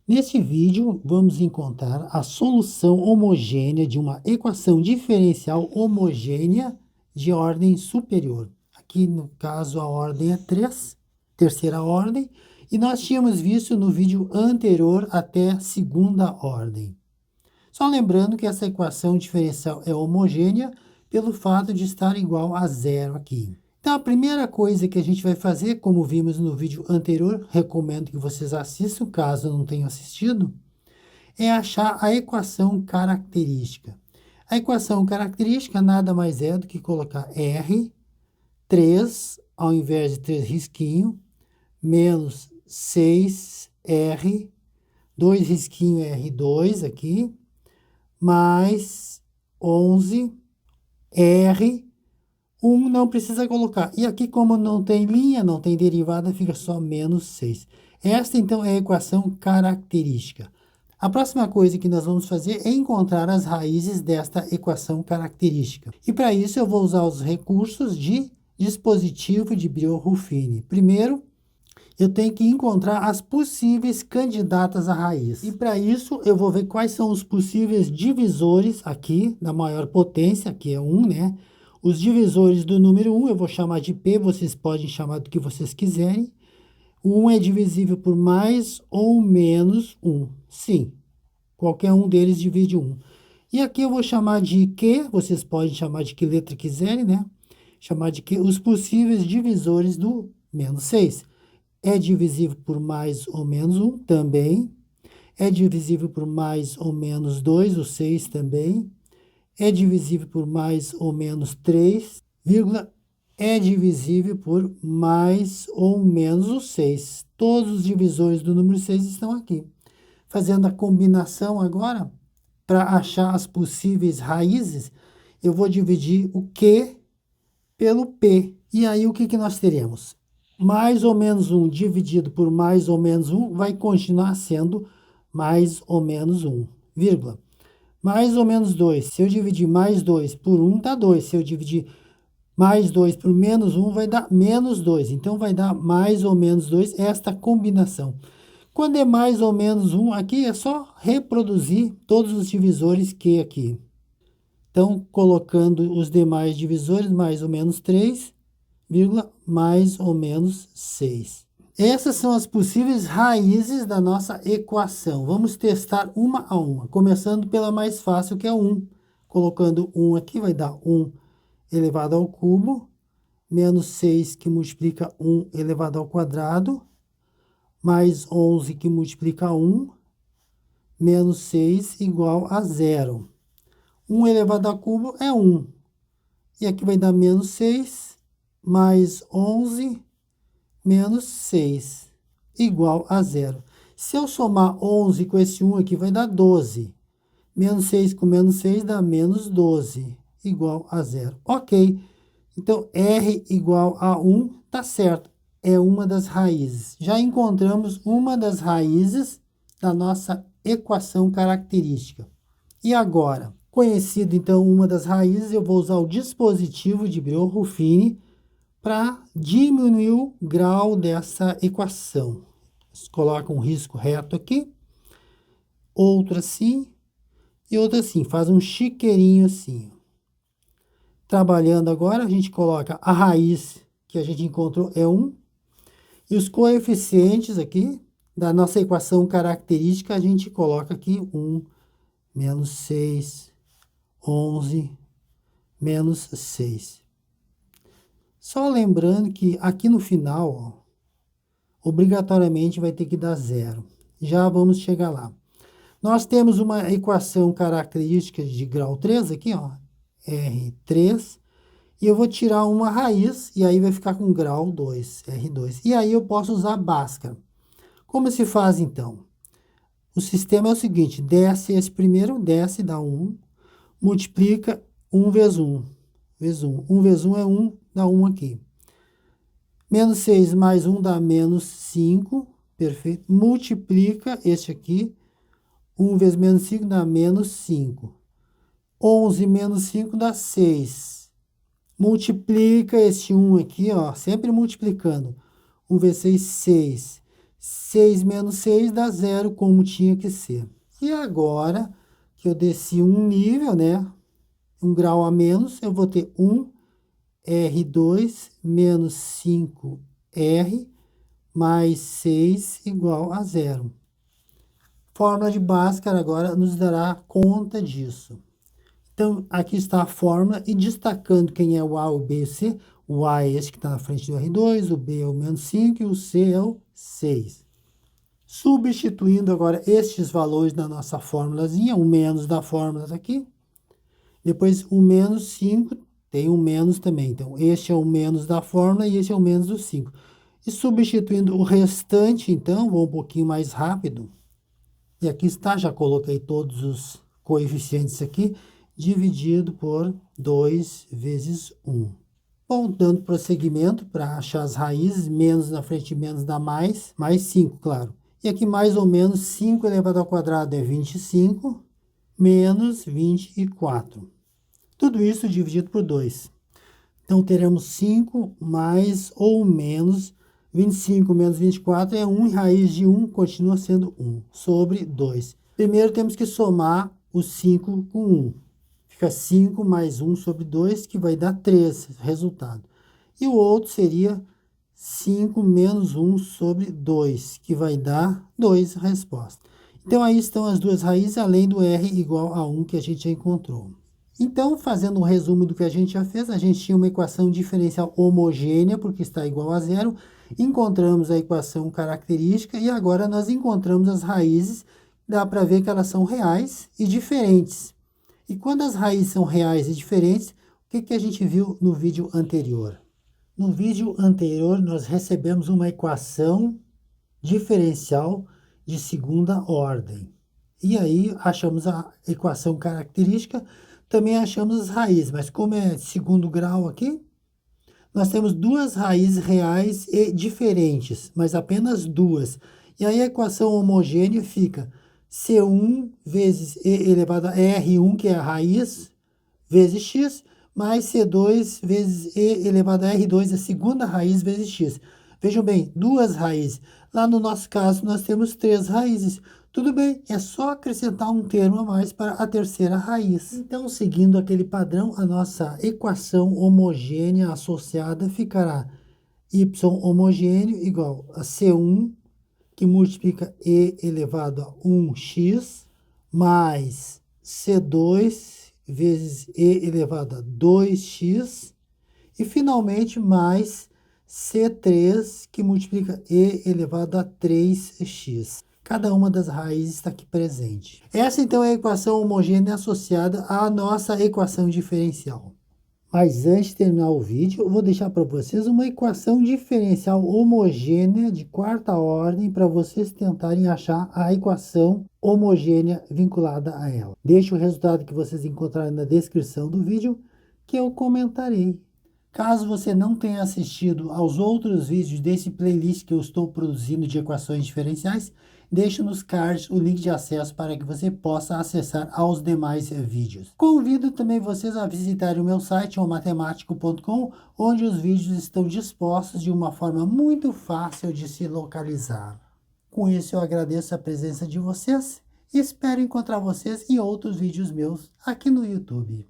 Neste vídeo, vamos encontrar a solução homogênea de uma equação diferencial homogênea de ordem superior. Aqui, no caso, a ordem é 3, terceira ordem, e nós tínhamos visto no vídeo anterior até segunda ordem. Só lembrando que essa equação diferencial é homogênea pelo fato de estar igual a zero aqui. Então, a primeira coisa que a gente vai fazer, como vimos no vídeo anterior, recomendo que vocês assistam, caso não tenham assistido, é achar a equação característica. A equação característica nada mais é do que colocar R, 3, ao invés de 3 risquinho, menos 6R, 2 risquinho R2 aqui, mais 11R, 1 não precisa colocar. E aqui, como não tem linha, não tem derivada, fica só menos 6. Esta, então, é a equação característica. A próxima coisa que nós vamos fazer é encontrar as raízes desta equação característica. E para isso eu vou usar os recursos de dispositivo de Brio-Ruffini. Primeiro, eu tenho que encontrar as possíveis candidatas à raiz. E para isso eu vou ver quais são os possíveis divisores aqui da maior potência, que é 1, né? Os divisores do número 1 eu vou chamar de P, vocês podem chamar do que vocês quiserem. O 1 é divisível por mais ou menos 1. Sim, qualquer um deles divide 1. E aqui eu vou chamar de Q, vocês podem chamar de que letra quiserem, né? Chamar de Q os possíveis divisores do menos 6. É divisível por mais ou menos 1 também. É divisível por mais ou menos 2, o 6 também. É divisível por mais ou menos 3, vírgula, é divisível por mais ou menos o 6. Todos os divisores do número 6 estão aqui. Fazendo a combinação agora, para achar as possíveis raízes, eu vou dividir o Q pelo P. E aí, o que nós teremos? Mais ou menos 1 dividido por mais ou menos 1 vai continuar sendo mais ou menos 1, vírgula. Mais ou menos 2. Se eu dividir mais 2 por 1, dá 2. Se eu dividir mais 2 por menos 1, vai dar menos 2. Então, vai dar mais ou menos 2 esta combinação. Quando é mais ou menos 1, aqui é só reproduzir todos os divisores Q aqui. Então, colocando os demais divisores, mais ou menos 3, vírgula, mais ou menos 6. Essas são as possíveis raízes da nossa equação. Vamos testar uma a uma, começando pela mais fácil, que é 1. Colocando 1 aqui, vai dar 1 elevado ao cubo, menos 6 que multiplica 1 elevado ao quadrado, mais 11 que multiplica 1, menos 6 igual a 0. 1 elevado ao cubo é 1. E aqui vai dar menos 6, mais 11, menos 6, igual a 0. Se eu somar 11 com esse 1 aqui, vai dar 12. Menos 6 com menos 6 dá menos 12, igual a 0. Ok. Então, R igual a 1, tá certo. É uma das raízes. Já encontramos uma das raízes da nossa equação característica. E agora, conhecido então uma das raízes, eu vou usar o dispositivo de Brio-Ruffini para diminuir o grau dessa equação. Você coloca um risco reto aqui, outro assim e outro assim. Faz um chiqueirinho assim. Trabalhando agora, a gente coloca a raiz que a gente encontrou é 1. E os coeficientes aqui da nossa equação característica, a gente coloca aqui 1, menos 6, 11, menos 6. Só lembrando que aqui no final, ó, obrigatoriamente vai ter que dar 0. Já vamos chegar lá. Nós temos uma equação característica de grau 3 aqui, ó, R3, e eu vou tirar uma raiz, e aí vai ficar com grau 2, R2. E aí eu posso usar Bhaskara. Como se faz, então? O sistema é o seguinte, desce esse primeiro, desce, dá 1, multiplica 1 vezes 1, vezes 1. 1 vezes 1 é 1, dá 1 aqui. Menos 6 mais 1 dá menos 5, perfeito. Multiplica este aqui, 1 vezes menos 5 dá menos 5. 11 menos 5 dá 6. Multiplica este 1 aqui, ó, sempre multiplicando. 1 vezes 6, 6. 6 menos 6 dá 0, como tinha que ser. E agora que eu desci um nível, né? Um grau a menos, eu vou ter 1R2 menos 5R mais 6 igual a 0. Fórmula de Bhaskara agora nos dará conta disso. Então, aqui está a fórmula e destacando quem é o A, o B e o C. O A é esse que está na frente do R2, o B é o menos 5 e o C é o 6. Substituindo agora estes valores na nossa fórmulazinha, o menos da fórmula está aqui. Depois, o menos 5 tem um menos também. Então, este é o menos da fórmula e este é o menos do 5. E substituindo o restante, então, vou um pouquinho mais rápido. E aqui está, já coloquei todos os coeficientes aqui, dividido por 2 vezes 1. Bom, dando prosseguimento para achar as raízes, menos na frente, menos dá mais 5, claro. E aqui mais ou menos 5 elevado ao quadrado é 25, menos 24. Tudo isso dividido por 2. Então, teremos 5 mais ou menos 25 menos 24 é 1, e raiz de 1 continua sendo 1, sobre 2. Primeiro temos que somar o 5 com 1. Fica 5 mais 1 sobre 2, que vai dar 3, resultado. E o outro seria 5 menos 1 sobre 2, que vai dar 2, resposta. Então, aí estão as duas raízes, além do R igual a 1, que a gente já encontrou. Então, fazendo um resumo do que a gente já fez, a gente tinha uma equação diferencial homogênea, porque está igual a 0, encontramos a equação característica e agora nós encontramos as raízes, dá para ver que elas são reais e diferentes. E quando as raízes são reais e diferentes, o que a gente viu no vídeo anterior? No vídeo anterior, nós recebemos uma equação diferencial de segunda ordem. E aí, achamos a equação característica, também achamos as raízes, mas como é segundo grau aqui, nós temos duas raízes reais e diferentes, mas apenas duas. E aí a equação homogênea fica C1 vezes E elevado a R1, que é a raiz, vezes x, mais C2 vezes E elevado a R2, a segunda raiz, vezes x. Vejam bem, duas raízes. Lá no nosso caso, nós temos 3 raízes. Tudo bem, é só acrescentar um termo a mais para a terceira raiz. Então, seguindo aquele padrão, a nossa equação homogênea associada ficará y homogêneo igual a C1, que multiplica E elevado a 1x, mais C2 vezes E elevado a 2x, e finalmente mais C3, que multiplica E elevado a 3x. Cada uma das raízes está aqui presente. Essa, então, é a equação homogênea associada à nossa equação diferencial. Mas antes de terminar o vídeo, eu vou deixar para vocês uma equação diferencial homogênea de quarta ordem para vocês tentarem achar a equação homogênea vinculada a ela. Deixe o resultado que vocês encontrarem na descrição do vídeo, que eu comentarei. Caso você não tenha assistido aos outros vídeos desse playlist que eu estou produzindo de equações diferenciais, deixe nos cards o link de acesso para que você possa acessar aos demais vídeos. Convido também vocês a visitarem o meu site, omatemático.com, onde os vídeos estão dispostos de uma forma muito fácil de se localizar. Com isso, eu agradeço a presença de vocês e espero encontrar vocês em outros vídeos meus aqui no YouTube.